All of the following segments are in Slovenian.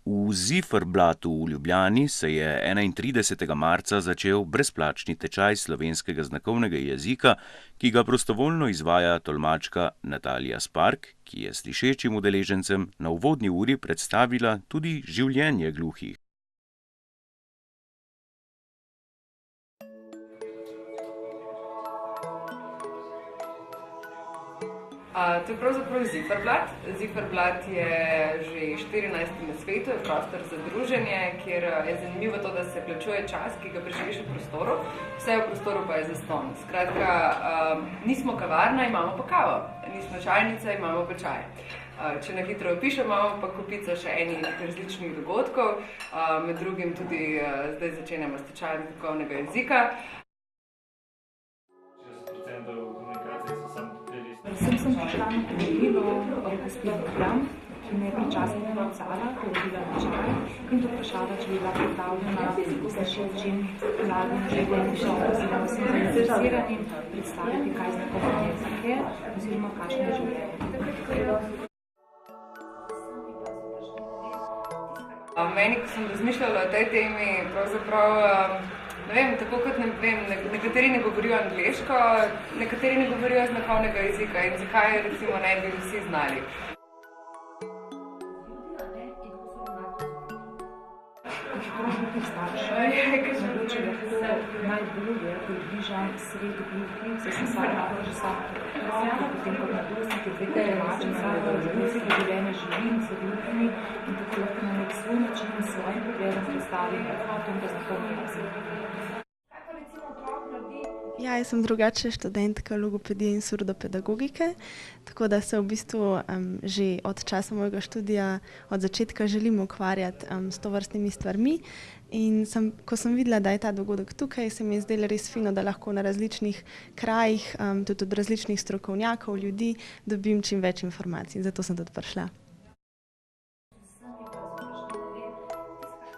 V Ziferblatu v Ljubljani se je 31. marca začel brezplačni tečaj slovenskega znakovnega jezika, ki ga prostovoljno izvaja tolmačka Natalija Spark, ki je slišečim udeležencem na uvodni uri predstavila tudi življenje gluhih. To je pravzaprav Ziferblat. Ziferblat je že 14. na svetu, je prostor za druženje, kjer je zanimivo to, da se plačuje čas, ki ga preživiš v prostoru, vse v prostoru pa je zastonj. Skratka, nismo kavarna, imamo pa kavo, nismo čajnica, imamo pa čaj. Če na hitro opišem, imamo pa kupico še enih različnih dogodkov, med drugim tudi zdaj začenjamo s tečajem znakovnega jezika. Predvsem sem prišla na povabilo gospe Bram, ki me je pričasno poklicala, ko je bila na čaj in to vprašala, če bi bila pripravljena slišečim mladim življenjšim oziroma sem zainteresiranim predstaviti, kaj znakovni jezik je oziroma kakšno je življenje. Meni, ko sem razmišljala o tej temi, pravzaprav ne vem, tako kot nekateri ne govorijo angleško, nekateri ne govorijo znakovnega jezika in zakaj recimo ne bi vsi znali. Mogoče lahko najbolje približam sred gluhih, saj sem sama že otroka, potem kot mladostnik je dve temačen življenje živim z gluhimi in tako lahko na nek svoj način s svojim pogledom predstavim tom pa znakovni jezik. Ja, jaz sem drugače študentka logopedije in surdopedagogike, tako da se v bistvu že od časa mojega študija, od začetka želim ukvarjati s tovrstnimi stvarmi. In ko sem videla, da je ta dogodek tukaj, se mi je zdelo res fino, da lahko na različnih krajih, tudi od različnih strokovnjakov, ljudi, dobim čim več informacij. Zato sem tudi prišla.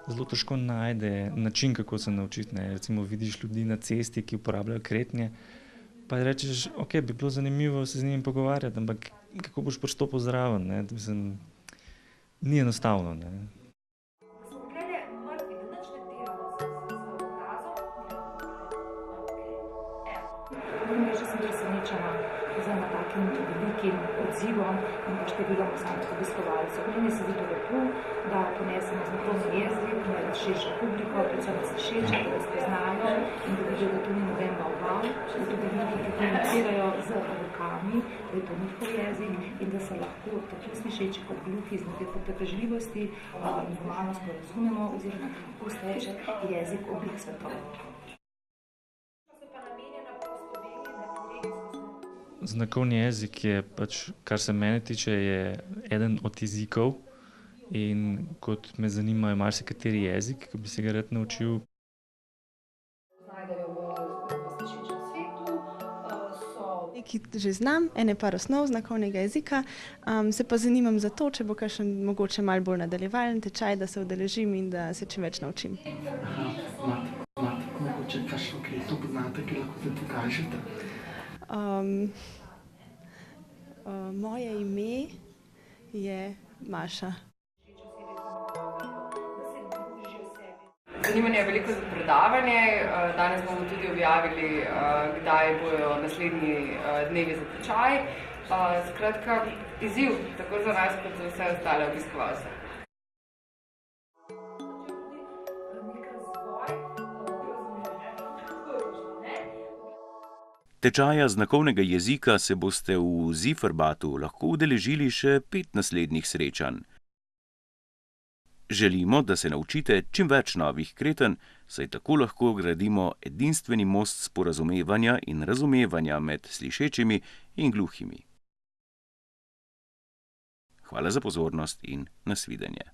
Zelo težko najde način, kako se naučiti. Recimo vidiš ljudi na cesti, ki uporabljajo kretnje, pa rečeš, ok, bi bilo zanimivo se z njimi pogovarjati, ampak kako boš pristopil zraven, ne? Mislim, ni enostavno, ne? Že sem presenečena z takim velikim odzivom in pa številom samih obiskovalcev. Meni se zdi to lepo, da ponesemo znakovni jezik med širšo publiko, predvsem slišeče, da spoznajo in da vidijo, da to ni noben balvan, da tudi ljudi, ki komunicirajo z rokami, da je to njihov jezik in da se lahko tako slišeči kot gluhi z nekaj potrpežljivosti in humanost porazumemo oziroma kako steče jezik oblik svetov. Znakovni jezik je pač, kar se mene tiče, je eden od jezikov in kot me zanima je marsikateri jezik, ki bi se ga rad naučil. Ki že znam, ene par osnov znakovnega jezika, se pa zanimam za to, če bo kakšen mogoče malo bolj nadaljevalen tečaj, da se udeležim in da se čim več naučim. Mogoče kakšno kreto poznate, ki lahko te pokažete? Moje ime je Maša. Zanimanje je veliko za predavanje. Danes bomo tudi objavili, kdaj bojo naslednji dnevi za tečaj. Skratka, izziv tako za nas kot za vse ostale obiskovalce. Tečaja znakovnega jezika se boste v Ziferblatu lahko udeležili še 5 naslednjih srečanj. Želimo, da se naučite čim več novih kretenj, saj tako lahko gradimo edinstveni most sporazumevanja in razumevanja med slišečimi in gluhimi. Hvala za pozornost in nasvidenje.